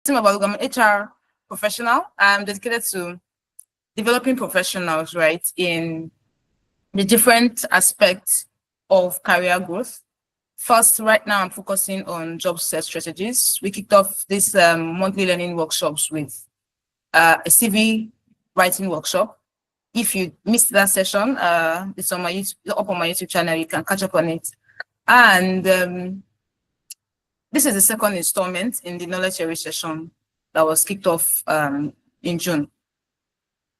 I'm an HR professional. I'm dedicated to developing professionals, right, in the different aspects of career growth. First, right now, I'm focusing on job search strategies. We kicked off this monthly learning workshops with a CV writing workshop. If you missed that session, it's on my up on my YouTube channel. You can catch up on it. And this is the second installment in the knowledge sharing session that was kicked off in June.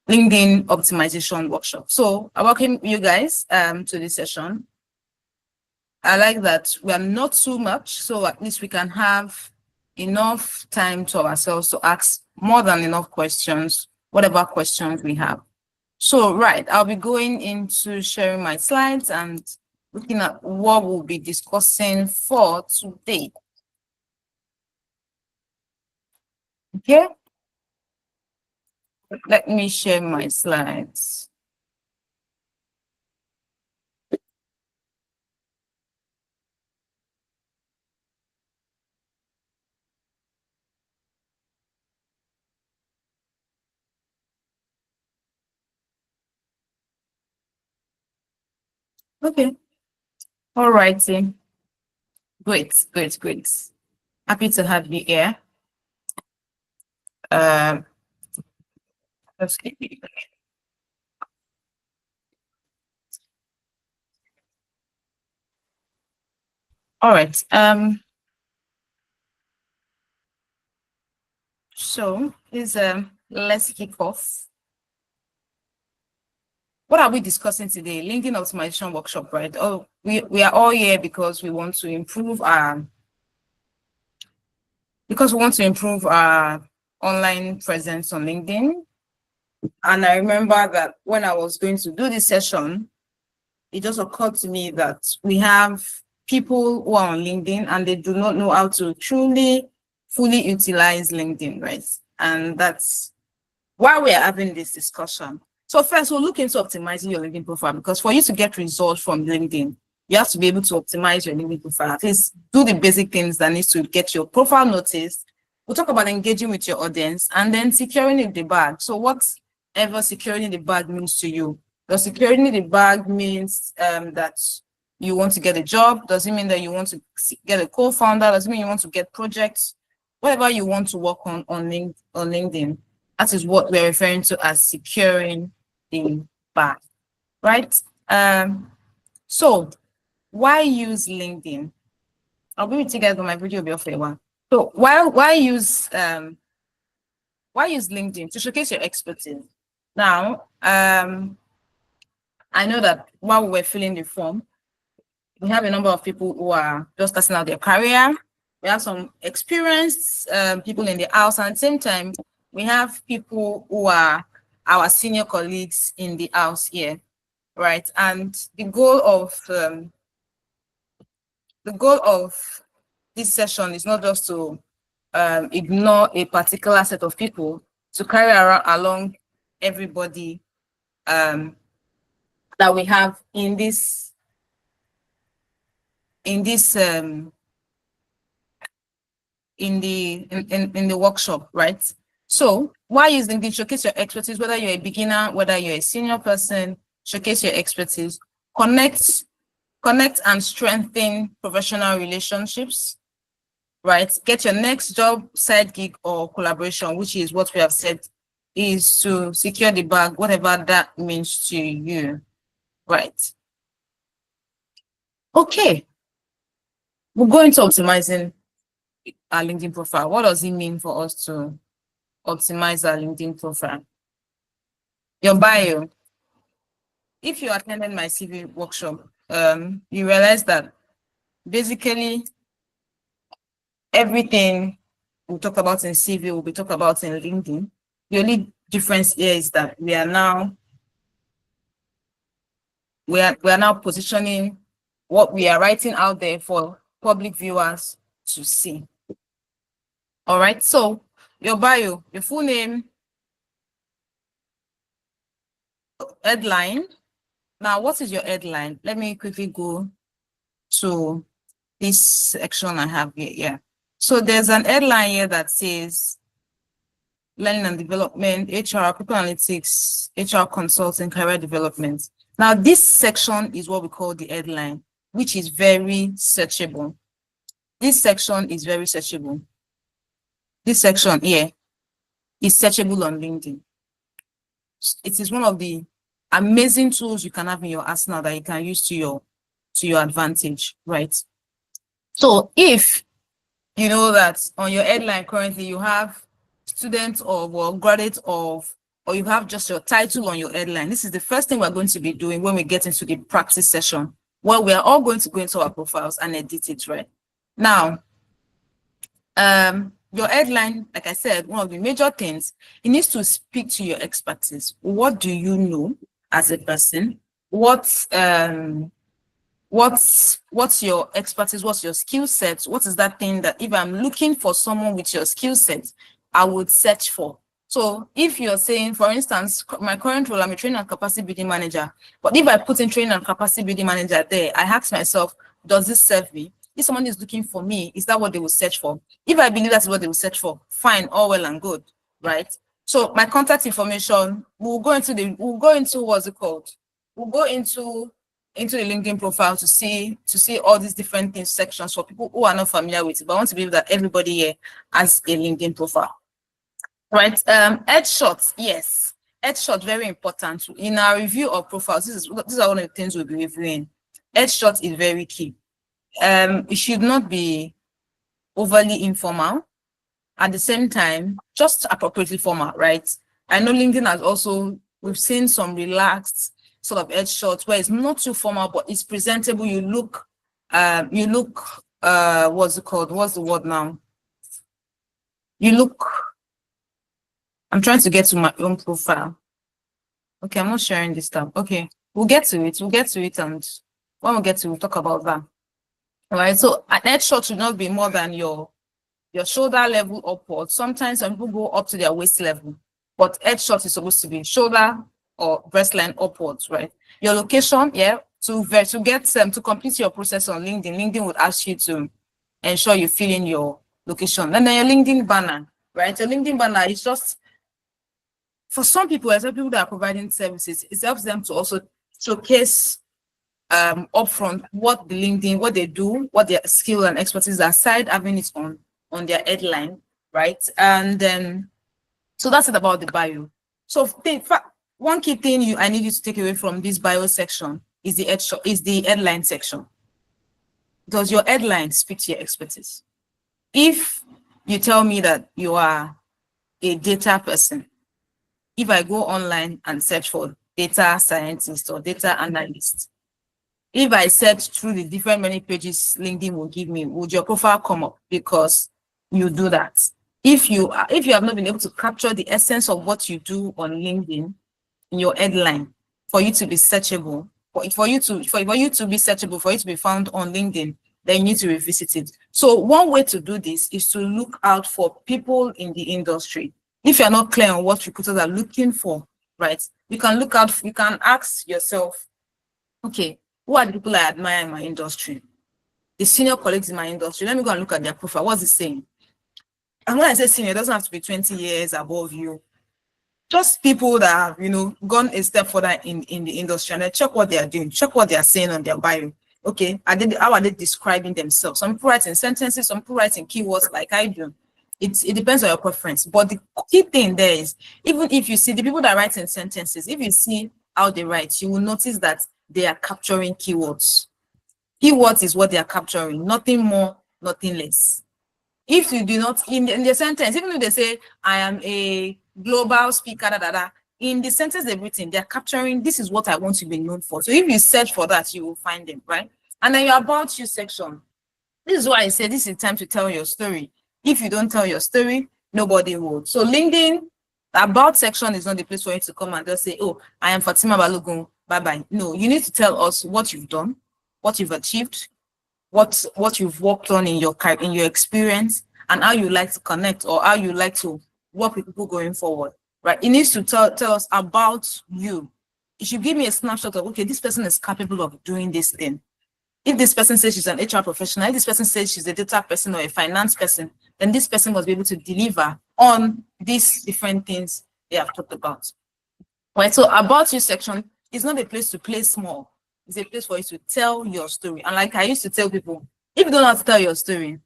LinkedIn optimization workshop. So I welcome you guys to this session. I like that we are not too much, so at least we can have enough time to ourselves to ask more than enough questions, whatever questions we have. So, right, I'll be going into sharing my slides and looking at what we'll be discussing for today. Okay. Let me share my slides. Okay. All righty. Great. Happy to have you here. Let's keep it. All right. So let's kick off. What are we discussing today? LinkedIn optimization workshop, right? Oh, we are all here because we want to improve our online presence on LinkedIn. And I remember that when I was going to do this session, it just occurred to me that we have people who are on LinkedIn and they do not know how to truly, fully utilize LinkedIn, right? And that's why we are having this discussion. So first, we'll look into optimizing your LinkedIn profile, because for you to get results from LinkedIn, you have to be able to optimize your LinkedIn profile. At least do the basic things that needs to get your profile noticed. We'll talk about engaging with your audience and then securing the bag. So whatever securing the bag means to you. Does securing the bag means that you want to get a job? Does it mean that you want to get a co-founder? Does it mean you want to get projects? Whatever you want to work on LinkedIn, that is what we're referring to as securing the bag, right? So why use LinkedIn? I'll be with you guys on my video for a while. So why use LinkedIn? To showcase your expertise. Now, I know that while we're filling the form, we have a number of people who are just starting out their career. We have some experienced people in the house, and at the same time, we have people who are our senior colleagues in the house here, right? And the goal of this session is not just to ignore a particular set of people, to carry along everybody that we have in the workshop, right? So why use LinkedIn? Showcase your expertise, whether you're a beginner, whether you're a senior person, showcase your expertise, connect and strengthen professional relationships, right? Get your next job, side gig, or collaboration, which is what we have said is to secure the bag, whatever that means to you, right? Okay, we'll go into optimizing our LinkedIn profile. What does it mean for us to optimize our LinkedIn profile? Your bio. If you attended my CV workshop, you realize that basically everything we talk about in CV will be talked about in LinkedIn. The only difference here is that we are now positioning what we are writing out there for public viewers to see. All right, so your bio, your full name, headline. Now, what is your headline? Let me quickly go to this section I have here. Yeah. So there's an headline here that says learning and development, HR, people analytics, HR consulting, career development. Now, this section is what we call the headline, which is very searchable. This section is very searchable. This section here is searchable on LinkedIn. It is one of the amazing tools you can have in your arsenal that you can use to your advantage, right? So if you know that on your headline currently you have student of or graduate of, or you have just your title on your headline, this is the first thing we're going to be doing when we get into the practice session, where we are all going to go into our profiles and edit it, right? Now, your headline, like I said, one of the major things, it needs to speak to your expertise. What do you know as a person? What's your expertise? What's your skill set? What is that thing that if I'm looking for someone with your skill set, I would search for? So if you're saying, for instance, my current role, I'm a training and capacity building manager, but if I put in training and capacity building manager there, I ask myself, does this serve me? If someone is looking for me, is that what they will search for? If I believe that's what they will search for, fine, all well and good, right? So my contact information, we'll go into what's it called? We'll go into the LinkedIn profile to see all these different things, sections for people who are not familiar with it. But I want to believe that everybody here has a LinkedIn profile, right? Headshots, yes, headshot very important in our review of profiles. These are one of the things we'll be reviewing. Headshot is very key. It should not be overly informal. At the same time, just appropriately formal, right? I know LinkedIn has also, we've seen some relaxed sort of headshots where it's not too formal, but it's presentable. You look, what's it called? What's the word now? I'm trying to get to my own profile. Okay, I'm not sharing this stuff. Okay, we'll get to it. And when we get to it, we'll talk about that. All right, so an headshot should not be more than your shoulder level upwards. Sometimes some people go up to their waist level, but headshot is supposed to be shoulder or breast line upwards, right? Your location, yeah, to complete your process on LinkedIn would ask you to ensure you fill in your location. And then your LinkedIn banner, right? Your LinkedIn banner is just, for some people, especially people that are providing services, it helps them to also showcase upfront what they do, what their skill and expertise are, aside having it on their headline, right? And then, so that's it about the bio. So one key thing I need you to take away from this bio section is the headline section. Because your headline speaks to your expertise. If you tell me that you are a data person, if I go online and search for data scientist or data analyst, if I search through the different many pages LinkedIn will give me, would your profile come up? Because you do that. If you have not been able to capture the essence of what you do on LinkedIn in your headline for you to be searchable, for you to be searchable, for you to be found on LinkedIn, then you need to revisit it. So one way to do this is to look out for people in the industry. If you're not clear on what recruiters are looking for, right, you can ask yourself, okay, who are the people I admire in my industry? The senior colleagues in my industry. Let me go and look at their profile. What's it saying? And when I say senior, it doesn't have to be 20 years above you. Just people that have, gone a step further in the industry, and then check what they are doing, check what they are saying on their bio. Okay, how are they describing themselves? Some people write in sentences, some people write in keywords like I do. It depends on your preference. But the key thing there is, even if you see the people that write in sentences, if you see how they write, you will notice that they are capturing keywords. Keywords is what they are capturing, nothing more, nothing less. If you do not, in the sentence, even if they say, I am a global speaker, in the sentence they've written, they're capturing, this is what I want to be known for. So if you search for that, you will find them, right? And then your about you section. This is why I say this is time to tell your story. If you don't tell your story, nobody will. So LinkedIn, the about section is not the place for you to come and just say, oh, I am Fatima Balogun, bye-bye. No, you need to tell us what you've done, what you've achieved, what you've worked on in your experience, and how you like to connect or how you like to work with people going forward, right? It needs to tell us about you. It should give me a snapshot of, okay, this person is capable of doing this thing. If this person says she's an HR professional, if this person says she's a data person or a finance person, then this person must be able to deliver on these different things they have talked about. Right, so about you section is not a place to play small. It's a place for you to tell your story. And like I used to tell people, if you don't know how to tell your story,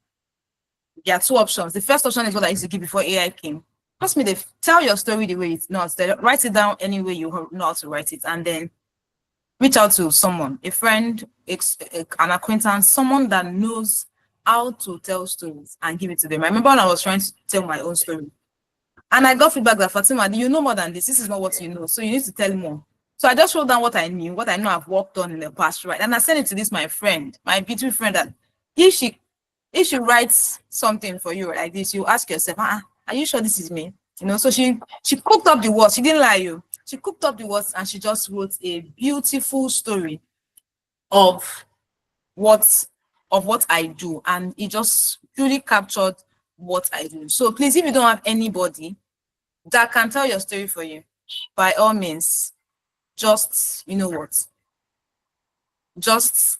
there are two options. The first option is what I used to give before AI came. Trust me, they tell your story the way it's not. Write it down any way you know how to write it, and then reach out to someone, a friend, an acquaintance, someone that knows how to tell stories and give it to them. I remember when I was trying to tell my own story, and I got feedback that, Fatima, you know more than this. This is not what you know, so you need to tell more. So I just wrote down what I knew, what I know I've worked on in the past, right? And I sent it to this my friend, my beautiful friend, that if she writes something for you like this, you ask yourself, are you sure this is me? You know, so she cooked up the words. She didn't lie you. She cooked up the words and she just wrote a beautiful story of what I do, and it just really captured what I do. So please, if you don't have anybody that can tell your story for you, by all means, just, you know what, just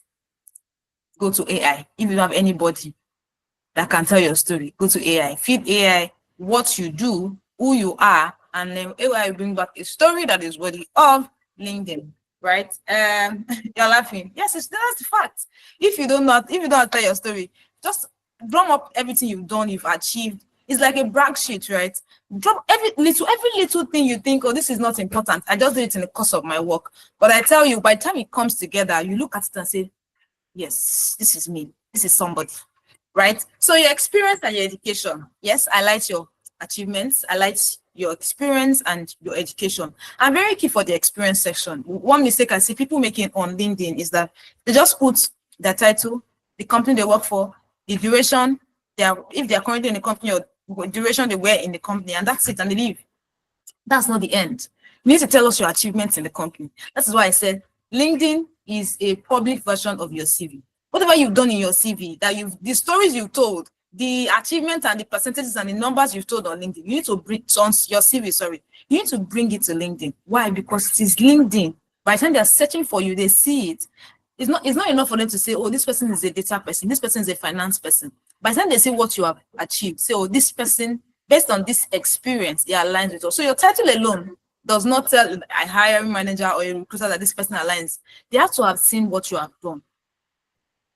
go to AI. If you don't have anybody that can tell your story, go to AI. Feed AI what you do, who you are, and then AI will bring back a story that is worthy of LinkedIn. Right? You're laughing. Yes, that's the fact. If you don't tell your story, just drum up everything you've done, you've achieved. It's like a brag sheet, right? Drop every little thing you think, oh, this is not important. I just did it in the course of my work. But I tell you, by the time it comes together, you look at it and say, yes, this is me. This is somebody. Right? So your experience and your education. Yes, I like your achievements. I like your experience and your education. I'm very key for the experience section. One mistake I see people making on LinkedIn is that they just put their title, the company they work for, the duration, if they are currently in the company, or duration they were in the company, and that's it, and they leave. That's not the end. You need to tell us your achievements in the company. That is why I said LinkedIn is a public version of your CV. Whatever you've done in your CV, the stories you've told, the achievements and the percentages and the numbers you've told on LinkedIn, you need to bring on your CV, sorry. You need to bring it to LinkedIn. Why? Because it is LinkedIn. By the time they're searching for you, they see it. It's not enough for them to say, oh, this person is a data person, this person is a finance person. By the time they see what you have achieved, say, oh, this person, based on this experience, they aligns with us. So your title alone does not tell a hiring manager or a recruiter that this person aligns. They have to have seen what you have done,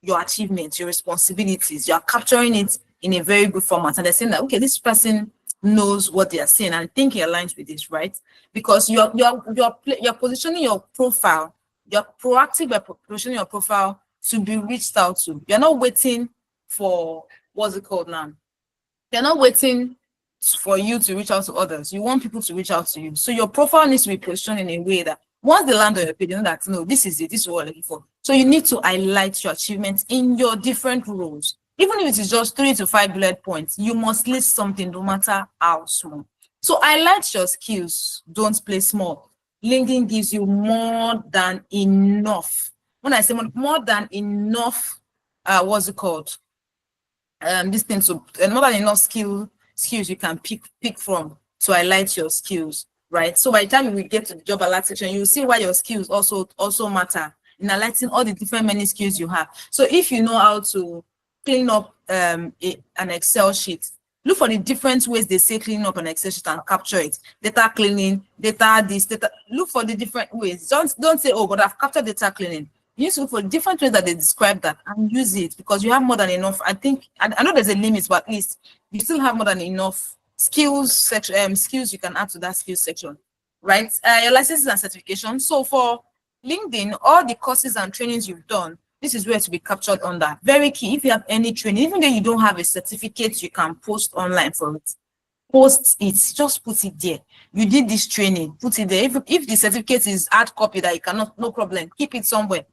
your achievements, your responsibilities. You are capturing it in a very good format, and they're saying that, okay, this person knows what they are saying, and I think he aligns with this, right? Because you're positioning your profile, you're proactive by positioning your profile to be reached out to. You're not waiting for, what's it called now? You're not waiting for you to reach out to others. You want people to reach out to you. So your profile needs to be positioned in a way that once they land on your page, you know that, no, this is it, this is what I'm looking for. So you need to highlight your achievements in your different roles. Even if it is just 3 to 5 bullet points, you must list something no matter how small. So highlight your skills, don't play small. LinkedIn gives you more than enough. When I say more than enough, what's it called? This thing, so more than enough skills you can pick from to highlight your skills, right? So by the time we get to the job alert section, you will see why your skills also matter in highlighting all the different many skills you have. So if you know how to clean up an Excel sheet, look for the different ways they say clean up an Excel sheet and capture it. Data cleaning, data this, data. Look for the different ways. Don't say, oh, but I've captured data cleaning. You need to look for different ways that they describe that and use it, because you have more than enough. I know there's a limit, but at least you still have more than enough skills section, skills you can add to that skills section, right? Your licenses and certifications. So for LinkedIn, all the courses and trainings you've done, this is where to be captured under. Very key. If you have any training, even though you don't have a certificate, you can post online for it. Post it, just put it there. You did this training, put it there. If the certificate is hard copy that you cannot, no problem, keep it somewhere.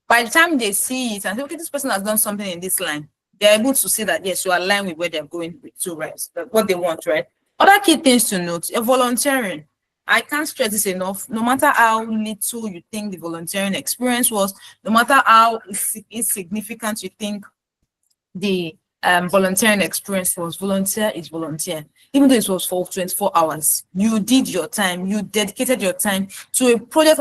By the time they see it and say, okay, this person has done something in this line, they're able to see that, yes, you align with where they're going to, right? What they want, right? Other key things to note, volunteering. I can't stress this enough. No matter how little you think the volunteering experience was, no matter how insignificant you think the volunteering experience was, volunteer is volunteer. Even though it was for 24 hours, you did your time, you dedicated your time to a project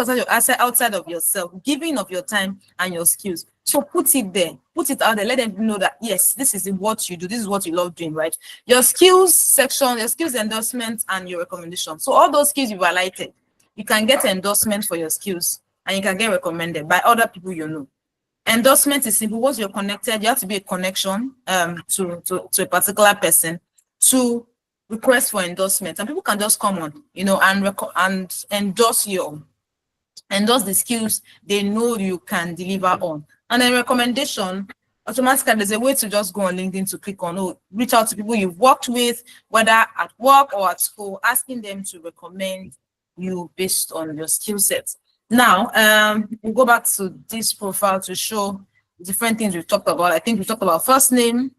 outside of yourself, giving of your time and your skills. So put it there, put it out there, let them know that yes, this is what you do, this is what you love doing, right? Your skills section, your skills endorsement, and your recommendation. So all those skills you've highlighted, you can get endorsement for your skills and you can get recommended by other people you know. Endorsement is simple. Once you're connected, you have to be a connection to a particular person to request for endorsement, and people can just come on, you know, and endorse the skills they know you can deliver on. And then recommendation, automatically there's a way to just go on LinkedIn to click on, or reach out to people you've worked with, whether at work or at school, asking them to recommend you based on your skill set. Now, we'll go back to this profile to show different things we've talked about. I think we talked about first name,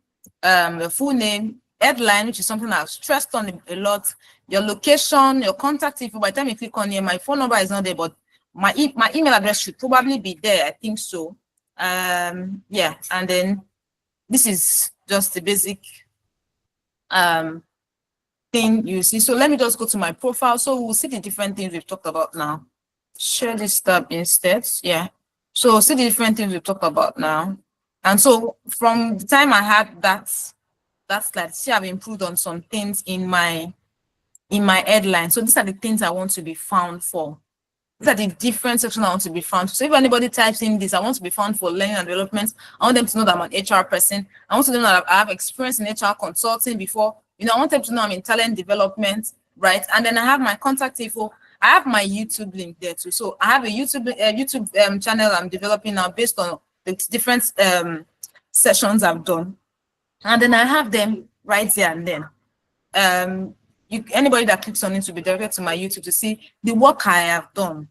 the full name, headline, which is something I've stressed on a lot, your location, your contact info. By the time you click on here, my phone number is not there, but my email address should probably be there. I think so. Yeah, and then this is just the basic thing you see. So let me just go to my profile. So we'll see the different things we've talked about now. Share this tab instead. Yeah. So see the different things we've talked about now. And so from the time I had that slide, see, I've improved on some things in my headline. So these are the things I want to be found for. These are the different sections I want to be found. So if anybody types in this, I want to be found for learning and development. I want them to know that I'm an HR person. I want to know that I have experience in HR consulting before. You know, I want them to know I'm in talent development, right? And then I have my contact info. I have my YouTube link there too. So I have a YouTube channel I'm developing now based on the different sessions I've done. And then I have them right there and then. Anybody that clicks on it will be directed to my YouTube to see the work I have done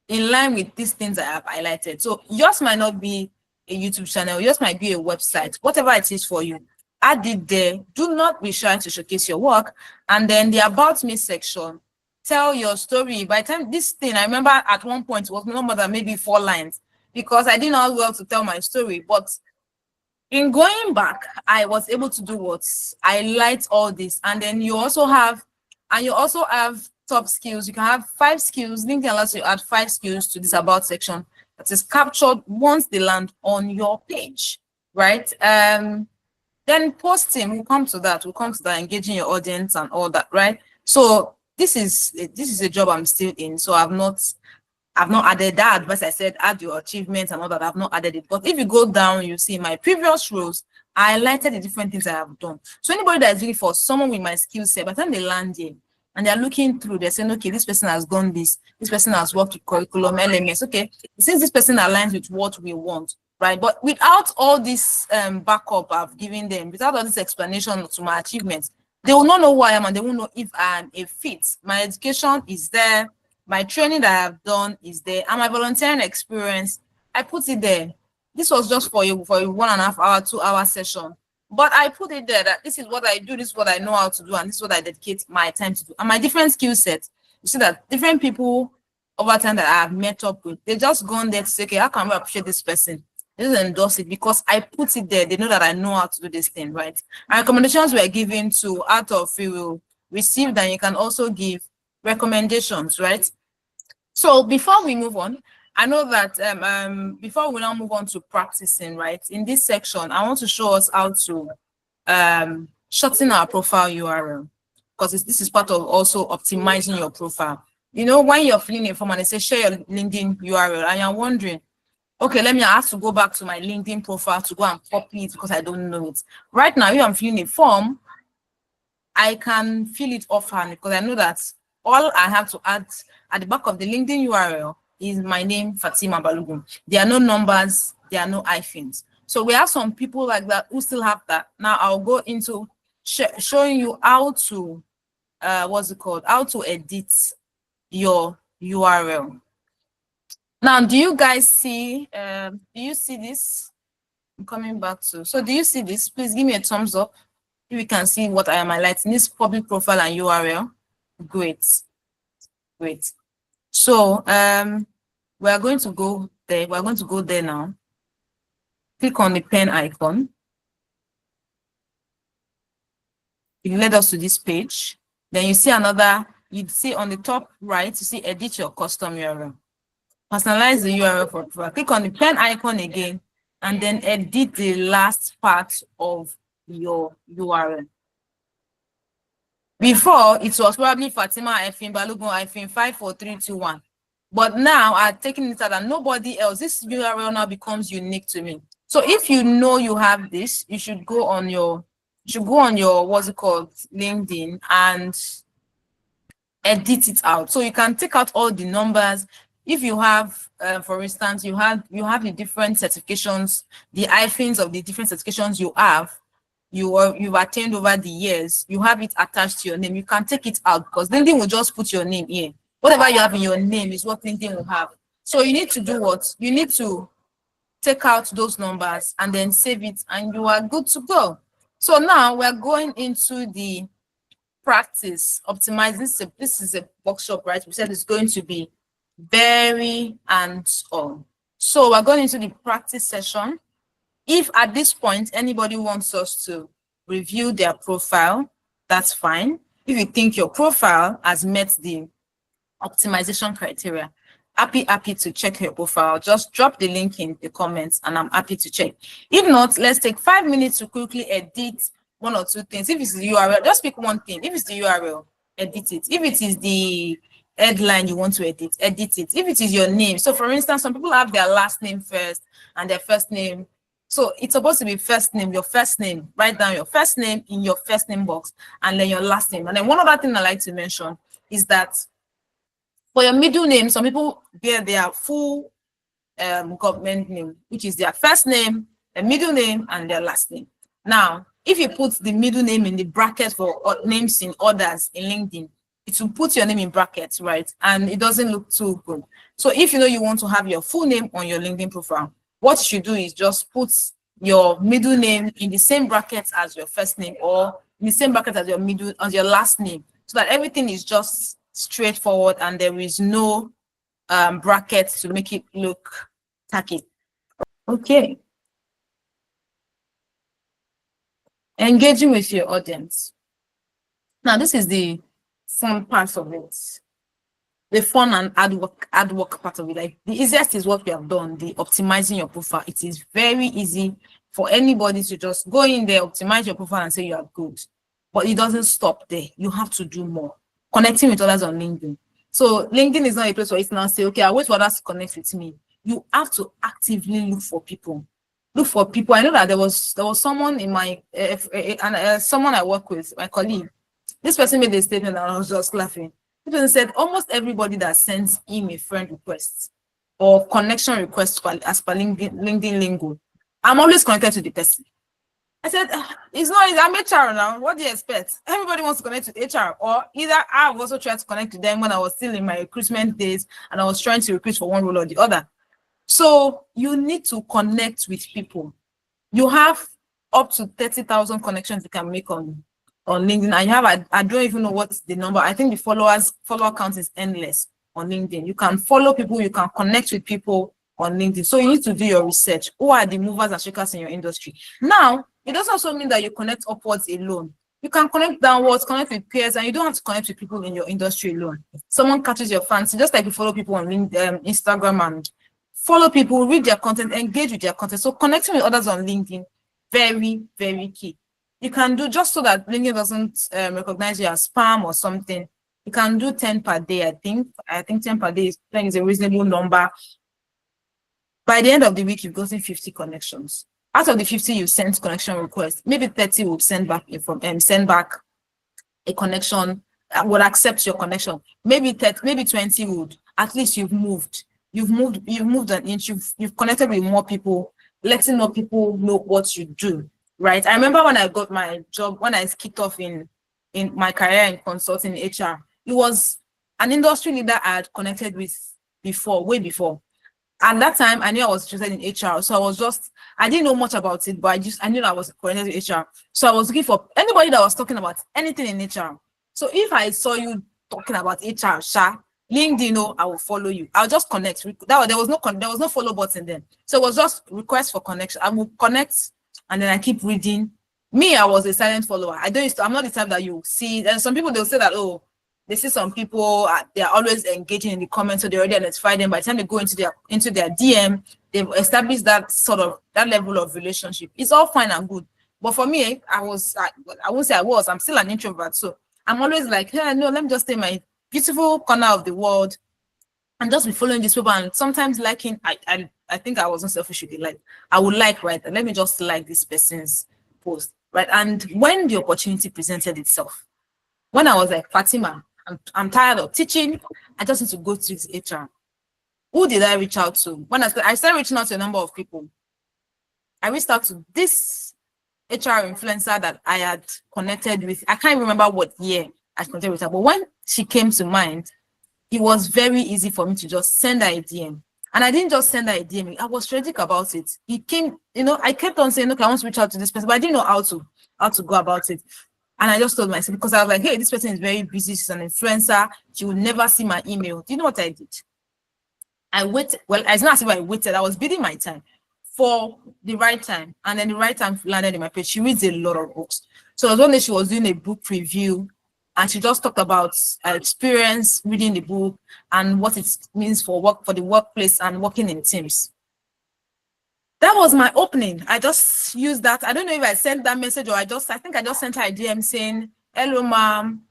in line with these things I have highlighted. So yours might not be a YouTube channel, yours might be a website, whatever it is for you. Add it there. Do not be shy to showcase your work. And then the About Me section, tell your story. By the time this thing, I remember at one point it was no more than maybe 4 lines because I didn't know well to tell my story. But in going back, I was able to do what? Highlight all this. And then you also have top skills. You can have 5 skills. LinkedIn allows you to add 5 skills to this About section that is captured once they land on your page, right? Then posting, we'll come to that, engaging your audience and all that, right? So this is a job I'm still in. So I've not added that, but I said add your achievements and all that. I've not added it. But if you go down, you see my previous roles, I highlighted the different things I have done. So anybody that is looking for someone with my skill set, by the time they land here and they're looking through, they're saying, okay, this person has done this person has worked with curriculum, LMS. Okay, since this person aligns with what we want, right? But without all this backup I've given them, without all this explanation to my achievements, they will not know who I am and they won't know if I'm a fit. My education is there. My training that I have done is there, and my volunteering experience, I put it there. This was just for a 1.5 hour, 2 hour session, but I put it there that this is what I do, this is what I know how to do, and this is what I dedicate my time to do. And my different skill sets, you see that different people over time that I have met up with, they just gone there to say, okay, how can we appreciate this person? They just endorse it because I put it there. They know that I know how to do this thing, right? And recommendations were given to out of you will receive, and you can also give recommendations, right? So before we move on, I know that before we now move on to practicing, right? In this section, I want to show us how to shorten our profile URL, because this is part of also optimizing your profile. You know, when you're filling a form and they say share your LinkedIn URL, and you're wondering, okay, let me ask to go back to my LinkedIn profile to go and copy it because I don't know it. Right now, if I'm filling a form, I can fill it offhand because I know that all I have to add at the back of the LinkedIn URL is my name, Fatima Balogun. There are no numbers, there are no hyphens. So we have some people like that who still have that. Now I'll go into showing you how to, how to edit your URL. Now, do you guys see, do you see this? I'm coming back to, so do you see this? Please give me a thumbs up if you can see what I am highlighting. This public profile and URL. Great. So we are going to go there. We're going to go there now. Click on the pen icon. It led us to this page. Then you see another, you'd see on the top right, you see edit your custom URL. Personalize the URL for profile. Click on the pen icon again. and then edit the last part of your URL. Before, it was probably Fatima Balogun 54321. But now I've taken it out and nobody else. This URL now becomes unique to me. So if you know you have this, you should go on your what's it called, LinkedIn, and edit it out. So you can take out all the numbers. If you have, for instance, you have the different certifications, the hyphens of the different certifications you've attained over the years, you have it attached to your name. You can take it out because LinkedIn will just put your name here. Whatever you have in your name is what LinkedIn will have. So you need to do what? You need to take out those numbers and then save it, and you are good to go. So now we're going into the practice optimizing. This is a workshop, right? We said it's going to be very hands-on. So we're going into the practice session. If at this point anybody wants us to review their profile, that's fine. If you think your profile has met the optimization criteria, happy to check your profile. Just drop the link in the comments and I'm happy to check. If not, let's take 5 minutes to quickly edit one or two things. If it's the URL, just pick one thing. If it's the URL, edit it. If it is the headline you want to edit it. If it is your name, so for instance, some people have their last name first and their first name. So it's supposed to be first name, your first name. Write down your first name in your first name box and then your last name. And then one other thing I like to mention is that for your middle name, some people bear their full government name, which is their first name, their middle name, and their last name. Now, if you put the middle name in the bracket for names in orders in LinkedIn, it will put your name in brackets, right? And it doesn't look too good. So if you know you want to have your full name on your LinkedIn profile, what you should do is just put your middle name in the same bracket as your first name, or in the same bracket as your last name, so that everything is just straightforward and there is no bracket to make it look tacky. Okay. Engaging with your audience. Now, this is the fun part of it. The fun and hard work part of it. Like, the easiest is what we have done, the optimizing your profile. It is very easy for anybody to just go in there, optimize your profile and say you are good. But it doesn't stop there. You have to do more. Connecting with others on LinkedIn. So LinkedIn is not a place where it's now say, okay, I'll wait for others to connect with me. You have to actively look for people. Look for people. I know that there was someone in my someone I work with, my colleague. This person made a statement and I was just laughing. This person said almost everybody that sends him a friend request or connection request as per LinkedIn lingo, I'm always connected to the person. I said, it's not, I'm HR now. What do you expect? Everybody wants to connect with HR, or either I've also tried to connect to them when I was still in my recruitment days and I was trying to recruit for one role or the other. So you need to connect with people. You have up to 30,000 connections you can make on LinkedIn. And you have, I don't even know what's the number. I think the follower count is endless on LinkedIn. You can follow people, you can connect with people on LinkedIn. So you need to do your research. Who are the movers and shakers in your industry? Now, it doesn't also mean that you connect upwards alone. You can connect downwards, connect with peers, and you don't have to connect with people in your industry alone. Someone catches your fancy, just like you follow people on Instagram, and follow people, read their content, engage with their content. So connecting with others on LinkedIn, very, very key. You can do, just so that LinkedIn doesn't recognize you as spam or something, you can do 10 per day, I think. I think 10 per day is a reasonable number. By the end of the week, you've gotten 50 connections. Out of the 50 you sent connection requests, maybe 30 will send back a connection, would accept your connection. Maybe 20 would. At least you've moved an inch. You've connected with more people, letting more people know what you do. Right. I remember when I got my job, when I kicked off in my career in consulting HR, it was an industry leader I had connected with before, way before. At that time, I knew I was interested in HR. So I didn't know much about it, but I knew that I was connected with HR. So I was looking for anybody that was talking about anything in HR. So if I saw you talking about HR, LinkedIn, I will follow you. I'll just connect. There was no follow button then. So it was just request for connection. I will connect and then I keep reading. Me, I was a silent follower. I'm not the type that you see. And some people, they'll say that, oh, they see some people, they're always engaging in the comments, so they already identify them. By the time they go into their DM, they've established that that level of relationship. It's all fine and good. But for me, I won't say I was, I'm still an introvert. So I'm always like, hey, no, let me just stay in my beautiful corner of the world and just be following this people. And sometimes liking, I think I wasn't selfish with it. Like, I would like, right, let me just like this person's post, right? And when the opportunity presented itself, when I was like, Fatima, I'm tired of teaching, I just need to go to his HR. Who did I reach out to? When I started reaching out to a number of people, I reached out to this HR influencer that I had connected with. I can't remember what year I connected with her, but when she came to mind, it was very easy for me to just send her a DM. And I didn't just send her a DM, I was strategic about it. It came, I kept on saying, okay, I want to reach out to this person, but I didn't know how to go about it. And I just told myself, because I was like, hey, this person is very busy, she's an influencer, she will never see my email. Do you know what I did? I waited. Well, it's not as if I waited, I was bidding my time for the right time. And then the right time landed in my page. She reads a lot of books. So it was one day she was doing a book review, and she just talked about her experience reading the book and what it means for the workplace and working in teams. That was my opening. I just used that. I don't know if I sent that message or I think I just sent her a DM saying, hello, ma'am.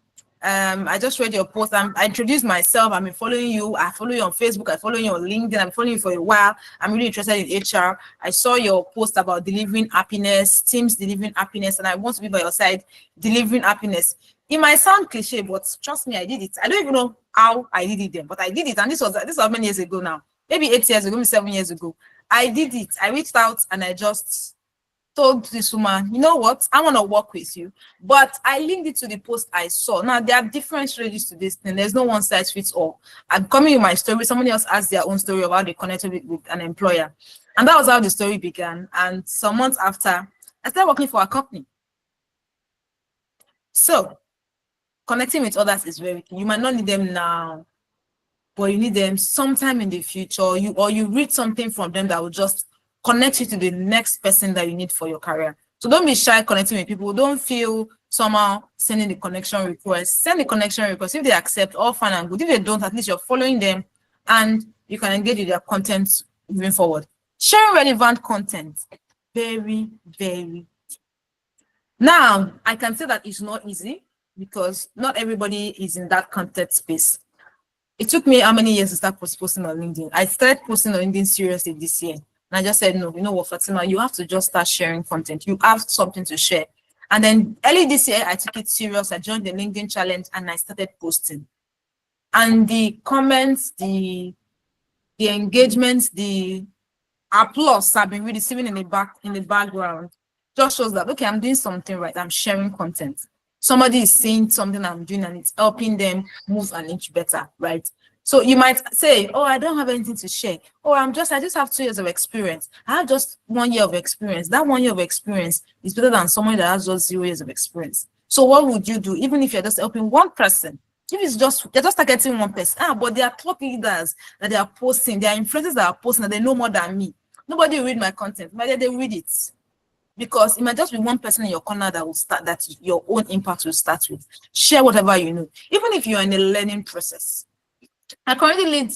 I just read your post. I introduced myself. I've been following you. I follow you on Facebook. I follow you on LinkedIn. I'm following you for a while. I'm really interested in HR. I saw your post about delivering happiness, teams delivering happiness, and I want to be by your side delivering happiness. It might sound cliche, but trust me, I did it. I don't even know how I did it then, but I did it. And this was many years ago now. Maybe 8 years ago, maybe 7 years ago. I did it. I reached out and I just told this woman, you know what, I want to work with you. But I linked it to the post I saw. Now, there are different strategies to this thing. There's no one size fits all. I'm coming with my story. Somebody else has their own story of how they connected with an employer. And that was how the story began. And some months after, I started working for a company. So, connecting with others is very key. You might not need them now, but you need them sometime in the future. You read something from them that will just connect you to the next person that you need for your career. So don't be shy connecting with people. Don't feel somehow sending the connection request. Send the connection request. If they accept, all fine and good. If they don't, at least you're following them and you can engage with their content moving forward. Sharing relevant content. Very, very. Now, I can say that it's not easy because not everybody is in that content space. It took me how many years to start posting on LinkedIn? I started posting on LinkedIn seriously this year. And I just said, no, you know what, Fatima, you have to just start sharing content. You have something to share. And then early this year, I took it serious. I joined the LinkedIn challenge and I started posting. And the comments, the engagements, the applause I've been receiving in the background just shows that, okay, I'm doing something right. I'm sharing content. Somebody is saying something I'm doing and it's helping them move an inch better, right? So you might say, oh, I don't have anything to share. Or I just have 2 years of experience. I have just 1 year of experience. That 1 year of experience is better than someone that has just 0 years of experience. So what would you do? Even if you're just helping one person, if it's you're just targeting one person, but they are top leaders that they are posting, they are influencers that are posting, that they know more than me. Nobody will read my content, but they read it. Because it might just be one person in your corner that will start, that your own impact will start with. Share whatever you know, even if you're in a learning process. I currently lead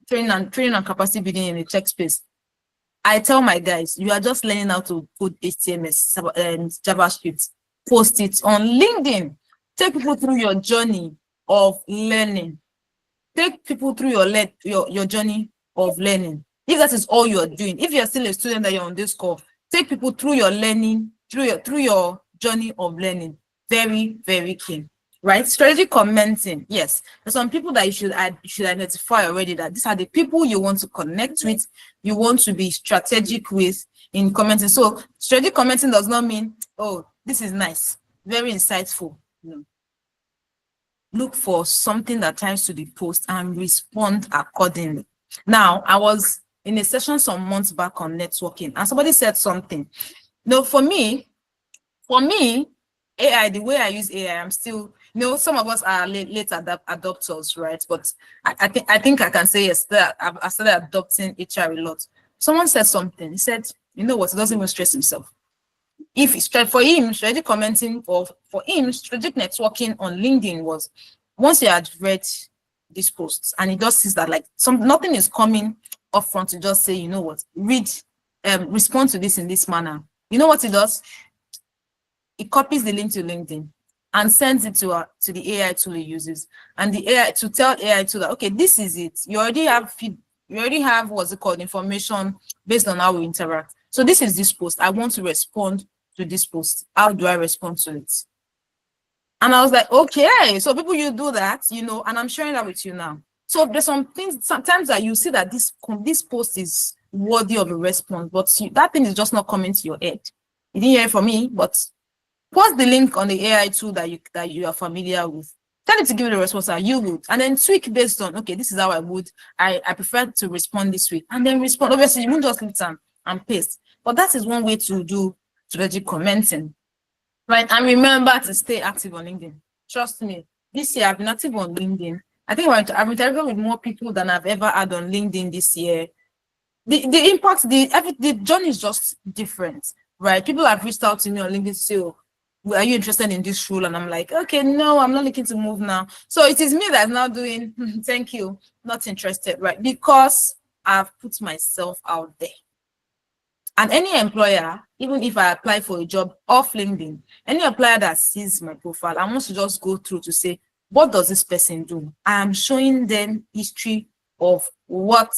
training and capacity building in the tech space. I tell my guys, you are just learning how to code HTML and JavaScript. Post it on LinkedIn. Take people through your journey of learning. Take people through your journey of learning. If that is all you are doing, if you're still a student that you're on this call, take people through your learning, through your journey of learning. Very, very key. Right? Strategic commenting. Yes. There's some people that you should identify already, that these are the people you want to connect with, you want to be strategic with in commenting. So strategic commenting does not mean, oh, this is nice, very insightful. No. Look for something that ties to the post and respond accordingly. Now, I was in a session some months back on networking, and somebody said something. No, for me, AI, the way I use AI, I'm still, some of us are late adopters, right? But I think I can say yes, that I started adopting HR a lot. Someone said something. He said, you know what? He doesn't even stress himself. If it's for him, strategic commenting, or for him, strategic networking on LinkedIn was, once he had read these posts and he just sees that like nothing is coming upfront to just say, you know what, respond to this in this manner. You know what it does? It copies the link to LinkedIn and sends it to the AI tool it uses, and the AI to tell AI tool that, okay, this is it. You already have what's it called, information based on how we interact. So this is this post. I want to respond to this post. How do I respond to it? And I was like, okay, so people, you do that, you know, and I'm sharing that with you now. So there's some things sometimes that you see that this post is worthy of a response, but that thing is just not coming to your head. You didn't hear it from me, but post the link on the AI tool that you are familiar with. Tell it to give you the response that you would, and then tweak based on, okay, this is how I would. I prefer to respond this way, and then respond. Obviously, you won't just click and paste, but that is one way to do strategic commenting. Right, and remember to stay active on LinkedIn. Trust me, this year I've been active on LinkedIn. I think I've interacted with more people than I've ever had on LinkedIn this year. The impact, the journey is just different, right? People have reached out to me on LinkedIn to say, oh, are you interested in this role? And I'm like, okay, no, I'm not looking to move now. So it is me that's now doing, thank you, not interested, right? Because I've put myself out there. And any employer, even if I apply for a job off LinkedIn, any employer that sees my profile, I want to just go through to say, what does this person do? I am showing them history of what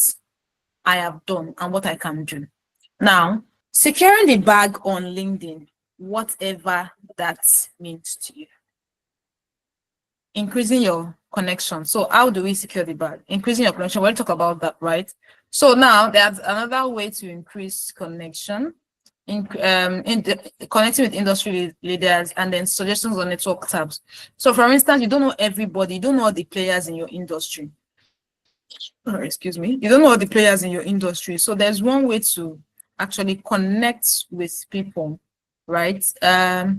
I have done and what I can do. Now, securing the bag on LinkedIn, whatever that means to you. Increasing your connection. So how do we secure the bag? Increasing your connection. We'll talk about that, right? So now there's another way to increase connection, connecting with industry leaders, and then suggestions on network tabs. So for instance, you don't know everybody, you don't know all the players in your industry. Excuse me, you don't know all the players in your industry. So there's one way to actually connect with people, right? Where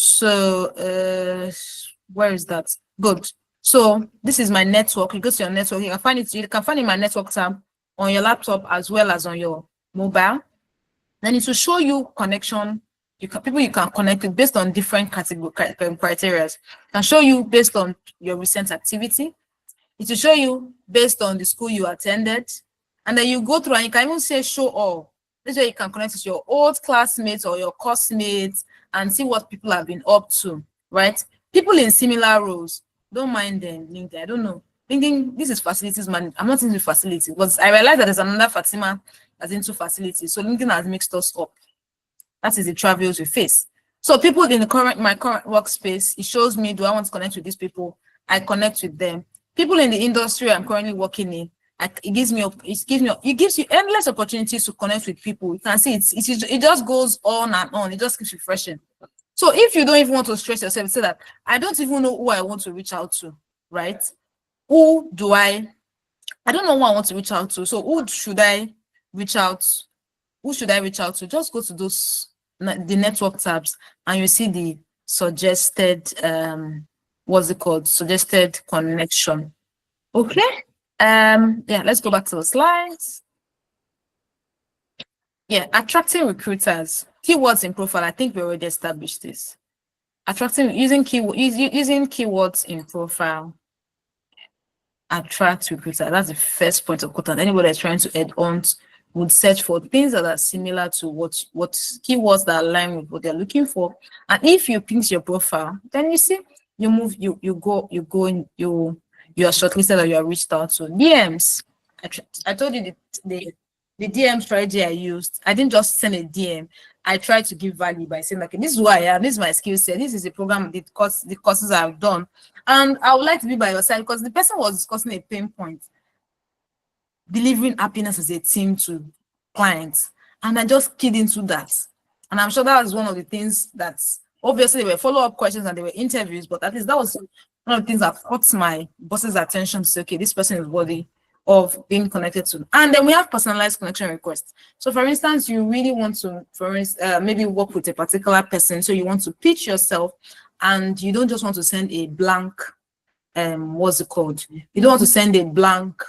is that? Good. So this is my network. You go to your network, you can find it, you can find in my network tab on your laptop as well as on your mobile. Then it will show you connection. People you can connect with based on different category criteria. It can show you based on your recent activity. It will show you based on the school you attended. And then you go through and you can even say show all. This way you can connect with your old classmates or your course mates and see what people have been up to, right? People in similar roles, don't mind them, LinkedIn. I don't know. LinkedIn, this is facilities man. I'm not into facilities, but I realized that there's another Fatima that's into facilities. So LinkedIn has mixed us up. That is the travels we face. So people in my current workspace, it shows me, do I want to connect with these people? I connect with them. People in the industry I'm currently working in, it gives you endless opportunities to connect with people. You can see it just goes on and on. It just keeps refreshing. So if you don't even want to stress yourself, say that I don't even know who I want to reach out to, right? I don't know who I want to reach out to. So who should I reach out? Who should I reach out to? Just go to the network tabs and you see the suggested suggested connection. Okay. Yeah, let's go back to the slides. Yeah, attracting recruiters. Keywords in profile. I think we already established this. Using keywords in profile. Attract recruiters. That's the first point of contact. Anybody that's trying to add on would search for things that are similar to what keywords that align with what they're looking for. And if you ping your profile, then you see you move, you are shortlisted or you are reached out to. DMs. I told you the DM strategy I used. I didn't just send a DM. I tried to give value by saying, okay, this is who I am, this is my skill set, this is the program, the courses I've done. And I would like to be by your side because the person was discussing a pain point, delivering happiness as a team to clients. And I just keyed into that. And I'm sure that was one of the things that obviously there were follow-up questions and there were interviews, but at least that was one of the things that caught my boss's attention to say, okay, this person is worthy of being connected to. And then we have personalized connection requests. So for instance, you really want to, maybe work with a particular person. So you want to pitch yourself and you don't just want to send a blank, what's it called? You don't want to send a blank,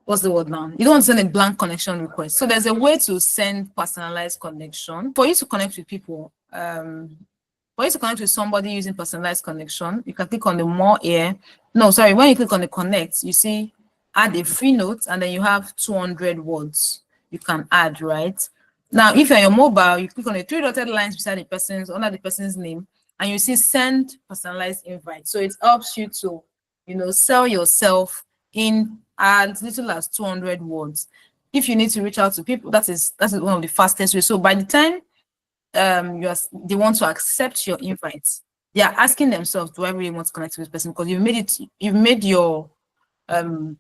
what's the word now? You don't want to send a blank connection request. So there's a way to send personalized connection. For you to connect with people, For you to connect with somebody using personalized connection, you can click on the more here. No, sorry, when you click on the connect, you see add a free note, and then you have 200 words you can add, right? Now, if you're on your mobile, you click on the three dotted lines beside the person's, under the person's name, and you see send personalized invite. So it helps you to, sell yourself in as little as 200 words. If you need to reach out to people, that is one of the fastest ways. So by the time they want to accept your invite, they are asking themselves, do I really want to connect with this person? Because you've made your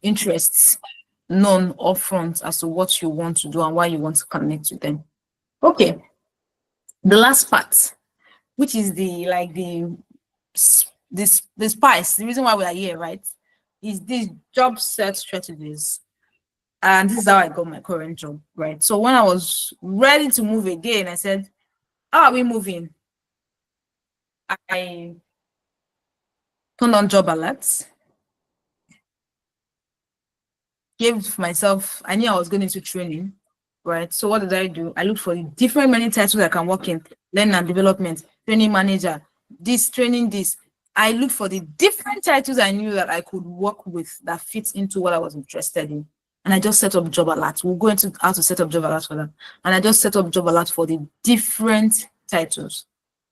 interests known upfront as to what you want to do and why you want to connect with them. Okay, the last part, which is the spice, the reason why we are here, right, is these job search strategies. And this is how I got my current job, right? So when I was ready to move again, I said, how are we moving? I turned on job alerts, gave myself, I knew I was going into training, right? So what did I do? I looked for the different many titles I can work in: learning and development, training manager, this, training this. I looked for the different titles I knew that I could work with that fits into what I was interested in. And I just set up job alerts. We'll go into how to set up job alerts for that. And I just set up job alerts for the different titles.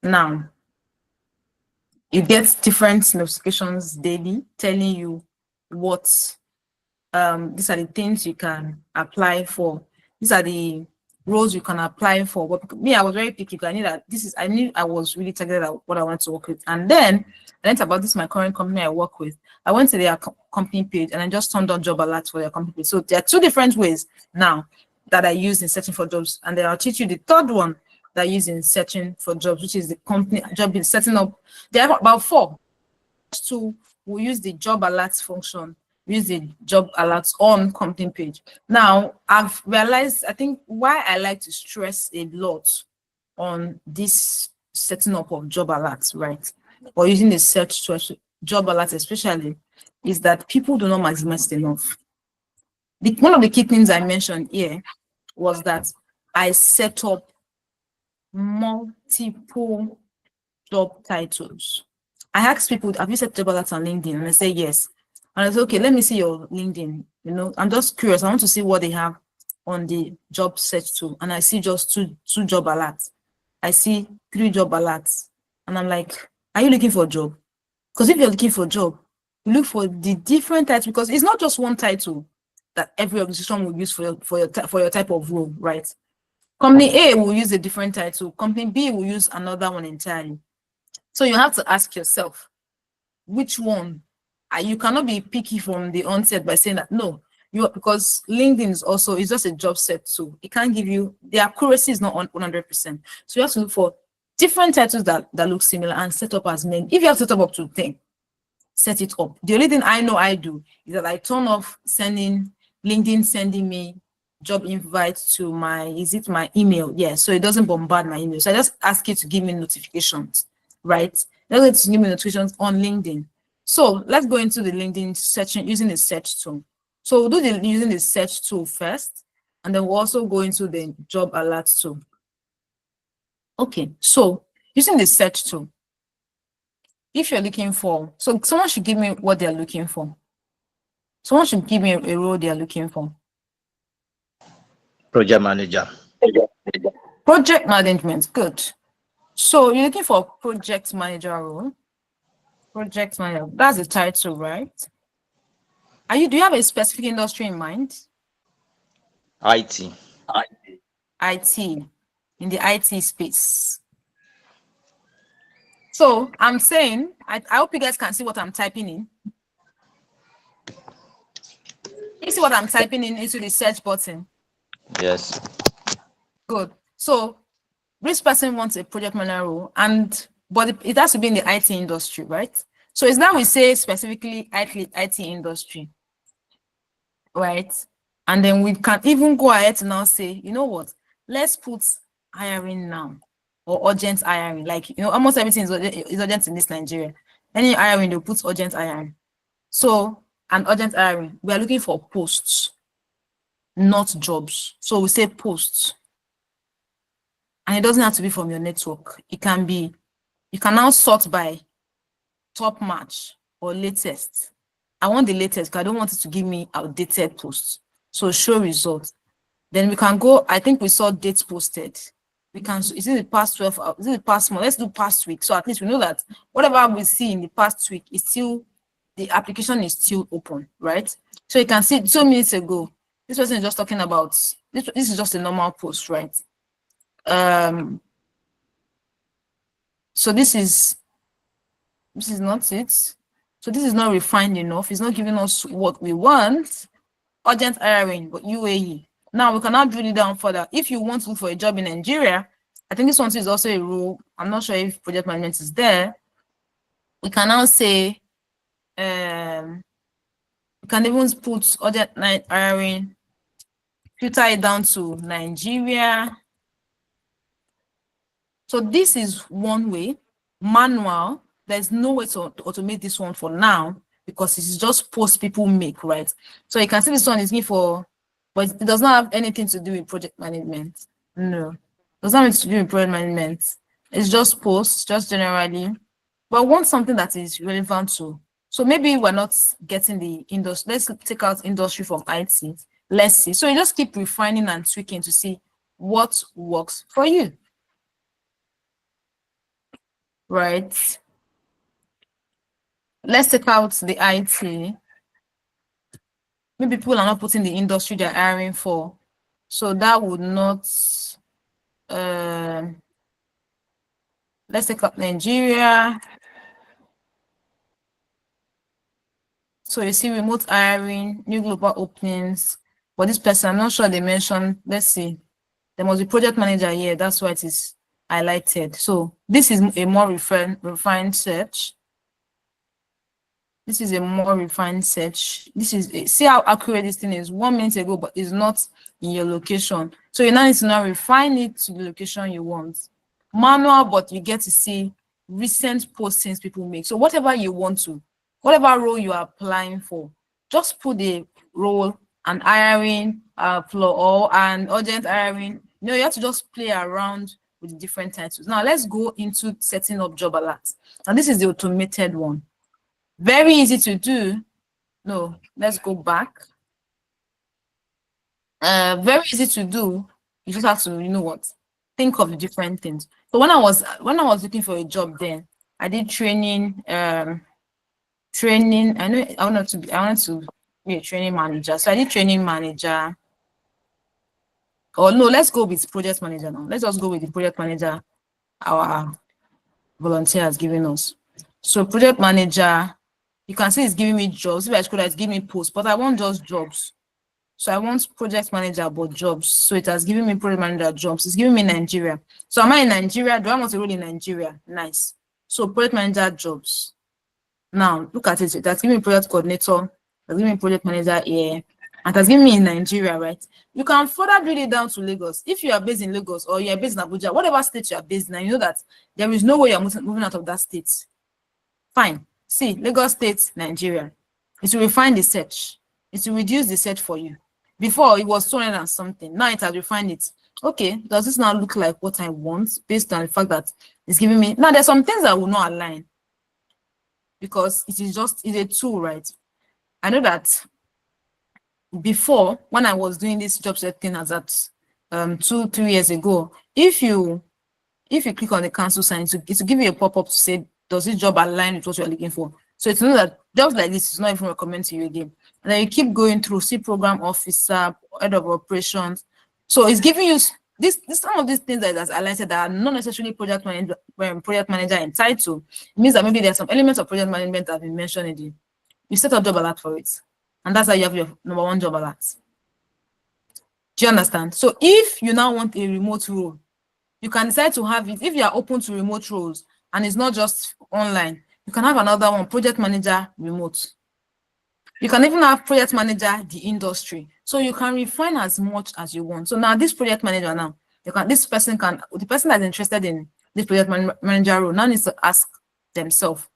Now, you get different notifications daily telling you what these are the things you can apply for. These are the roles you can apply for. But me, I was very picky because I knew I was really targeted at what I wanted to work with. And then I learned about this, my current company I work with. I went to their company page and I just turned on job alerts for their company page. So there are two different ways now that I use in searching for jobs. And then I'll teach you the third one that I use in searching for jobs, which is the company job in setting up. There are about four. Two will use the job alerts function, use the job alerts on company page. Now, I've realized, I think why I like to stress a lot on this setting up of job alerts, right? Or using the search to job alerts especially, is that people do not maximize it enough. One of the key things I mentioned here was that I set up multiple job titles. I asked people, have you set job alerts on LinkedIn? And they say yes. And I said, okay, let me see your LinkedIn. I'm just curious. I want to see what they have on the job search tool. And I see just two job alerts. I see 3 job alerts. And I'm like, are you looking for a job? Because if you're looking for a job, you look for the different titles, because it's not just one title that every organization will use for your type of role, right? Company A will use a different title. Company B will use another one entirely. So you have to ask yourself, which one? You cannot be picky from the onset by saying that, no, because LinkedIn is just a job set tool. It can't give you, the accuracy is not on 100%. So you have to look for different titles that look similar and set up as many. If you have to set up to 10, set it up. The only thing I know I do is that I turn off LinkedIn sending me job invites to my email. Yeah, so it doesn't bombard my email. So I just ask it to give me notifications, right? Let's give me notifications on LinkedIn. So let's go into the LinkedIn searching using the search tool. So we'll do using the search tool first, and then we'll also go into the job alert tool. Okay, so using the search tool, if you're looking for, so someone should give me what they're looking for. Someone should give me a role they're looking for. Project manager. Project management, good. So you're looking for a project manager role. Project manager, that's the title, right? Do you have a specific industry in mind? IT. IT, in the IT space. So I'm saying, I hope you guys can see what I'm typing in. You see what I'm typing in into the search button? Yes. Good. So this person wants a project manager role, but it has to be in the IT industry, right? So it's now we say specifically IT industry, right? And then we can even go ahead to now say, you know what? Let's put hiring now, or urgent hiring. Like, almost everything is urgent in this Nigeria. Any hiring, they'll put urgent hiring. So an urgent hiring, we are looking for posts, not jobs. So we say posts. And it doesn't have to be from your network. It can be You can now sort by top match or latest. I want the latest because I don't want it to give me outdated posts. So show results. Then we can go, I think we saw dates posted. We can, is it the past 12 hours? Is it the past month? Let's do past week. So at least we know that whatever we see in the past week is still, the application is still open, right? So you can see 2 minutes ago, this person is just talking about, this is just a normal post, right? So this is not it. So this is not refined enough. It's not giving us what we want. Urgent hiring, but UAE. Now we can now drill it down further. If you want to look for a job in Nigeria, I think this one is also a rule. I'm not sure if project management is there. We can now say, we can even put urgent hiring, filter it down to Nigeria. So this is one way, manual. There's no way to automate this one for now because it is just posts people make, right? So you can see this one is me for, but it does not have anything to do with project management. No, it does not have to do with project management. It's just posts, just generally. But I want something that is relevant to. So maybe we're not getting the industry. Let's take out industry from IT. Let's see. So you just keep refining and tweaking to see what works for you. Right. Let's take out the IT. Maybe people are not putting the industry they're hiring for. So that would not, let's take out Nigeria. So you see remote hiring, new global openings. But this person, I'm not sure they mentioned, let's see. There must be project manager here. That's why it is highlighted. So this is a more refined search. This is a more refined search. This is, see how accurate this thing is 1 minute ago, but it's not in your location. So you now need to now refine it to the location you want. Manual, but you get to see recent postings people make. So whatever you want to, whatever role you are applying for, just put the role and hiring flow and urgent hiring. You have to just play around with the different titles. Now let's go into setting up job alerts. And this is the automated one. Very easy to do. No, let's go back. Very easy to do. You just have to, you know what, think of the different things. So when I was looking for a job, then I did training. Training. I wanted to be a training manager. So I did training manager. Oh no, let's go with project manager now. Let's just go with the project manager our volunteer has given us. So project manager. You can see it's giving me jobs. If I scroll, it's giving me posts, but I want just jobs. So I want project manager but jobs. So it has given me project manager jobs. It's giving me Nigeria. So am I in Nigeria? Do I want to role in Nigeria? Nice. So project manager jobs. Now look at it. That's giving me project coordinator. That's giving me project manager here. And that's giving me in Nigeria, right? You can further drill it down to Lagos. If you are based in Lagos or you are based in Abuja, whatever state you are based in, you know that there is no way you're moving out of that state. Fine. See, Lagos State, Nigeria. It will refine the search. It will reduce the search for you. Before, it was 200 and something. Now it has refined it. Okay, does this now look like what I want based on the fact that it's giving me... Now, there's some things that will not align because it's a tool, right? I know that before, when I was doing this job setting as at 2-3 years ago, if you click on the cancel sign, it will give you a pop-up to say, does this job align with what you're looking for? So it's not that jobs like this is not even recommended to you again. And then you keep going through, see program officer, head of operations. So it's giving you this some of these things that has highlighted that are not necessarily project manager entitled. It means that maybe there's some elements of project management that have been mentioned in it. You set up job alert for it. And that's how you have your number one job alert. Do you understand? So if you now want a remote role, you can decide to have it. If you are open to remote roles, and it's not just online, you can have another one, project manager remote. You can even have project manager the industry. So you can refine as much as you want. So now this project manager now, the person that's interested in this project manager role now needs to ask themselves,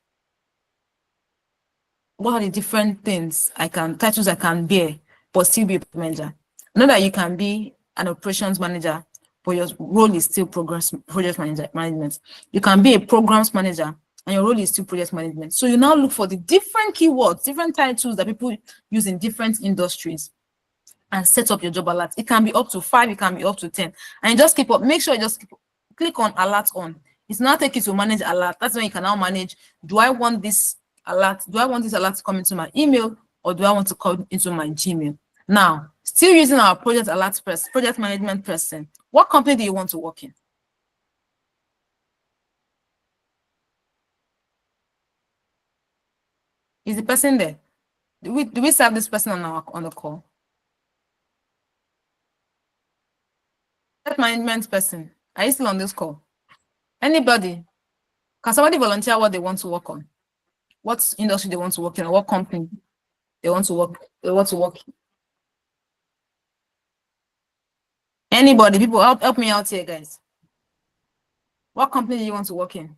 what are the different titles I can bear, but still be a manager? Know that you can be an operations manager, but your role is still project management. You can be a programs manager and your role is still project management. So you now look for the different keywords, different titles that people use in different industries and set up your job alert. It can be up to 5, it can be up to 10. And you just keep up, make sure you just click on alert on. It's not take you to manage alert. That's when you can now manage, do I want this alert? Do I want this alert to come into my email or do I want to come into my Gmail? Now, still using our project alert project management person, what company do you want to work in? Is the person there? Do we serve this person on the call? Project management person, are you still on this call? Anybody? Can somebody volunteer what they want to work on? What industry they want to work in, or what company they want to work in? Anybody? People, help me out here, guys. What company do you want to work in?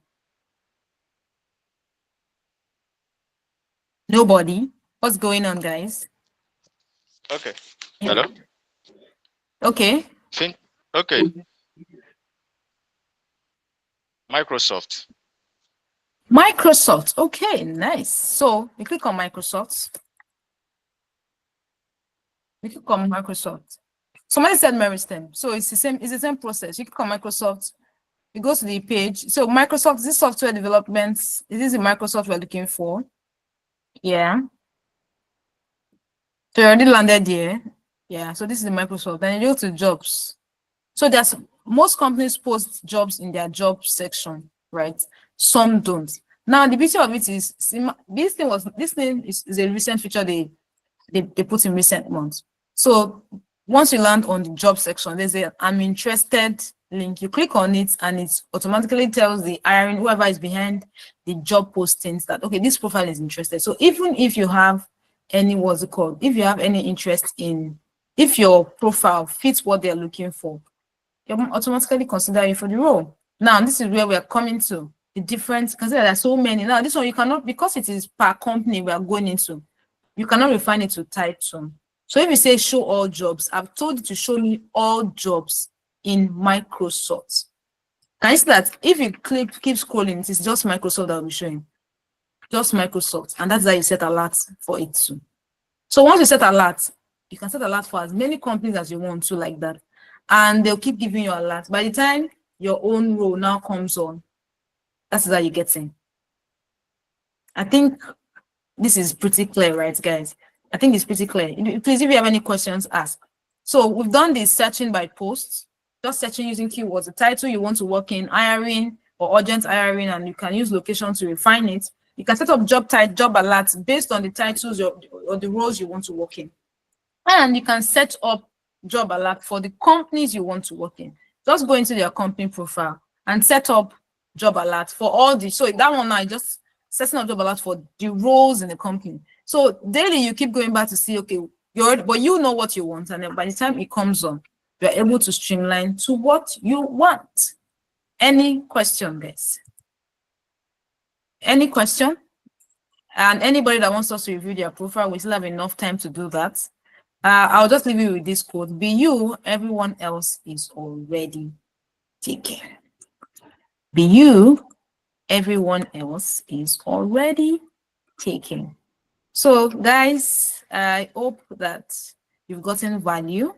Nobody. What's going on, guys? Okay. Hello? Okay. Okay. Microsoft. Microsoft. Okay, nice. So we click on Microsoft. We click on Microsoft. Somebody said Meristem. So it's the same process. You click on Microsoft, you go to the page. So Microsoft, this software development, is this the Microsoft we're looking for? Yeah. So you already landed here. Yeah, so this is the Microsoft. Then you go to jobs. So there's most companies post jobs in their job section, right? Some don't. Now the beauty of it is this thing is a recent feature they put in recent months. So once you land on the job section, there's a I'm interested link. You click on it and it automatically tells the hiring, whoever is behind the job postings, that okay, this profile is interested. So even if you have any, what's it called, if you have any interest in, if your profile fits what they're looking for, you'll automatically consider you for the role. Now this is where we are coming to the difference, because there are so many. Now this one you cannot, because it is per company we are going into, you cannot refine it to title. So if you say show all jobs, I've told you to show me all jobs in Microsoft. Can you see that if you keep scrolling, it's just Microsoft that will be showing. Just Microsoft. And that's how you set alerts for it too. So once you set alerts, you can set alerts for as many companies as you want to, like that. And they'll keep giving you alerts. By the time your own role now comes on, that's how you get in. I think this is pretty clear, right, guys? I think it's pretty clear. Please, if you have any questions, ask. So we've done this searching by posts, just searching using keywords, the title you want to work in, hiring or urgent hiring, and you can use location to refine it. You can set up job alerts based on the titles or the roles you want to work in. And you can set up job alert for the companies you want to work in. Just go into their company profile and set up job alert for all the, so that one now just setting up job alert for the roles in the company. So daily you keep going back to see, okay, but you know what you want, and then by the time it comes on, you're able to streamline to what you want. Any question, guys? Any question? And anybody that wants us to review their profile, we still have enough time to do that. I'll just leave you with this quote: be you, everyone else is already taken. Be you, everyone else is already taken. So guys, I hope that you've gotten value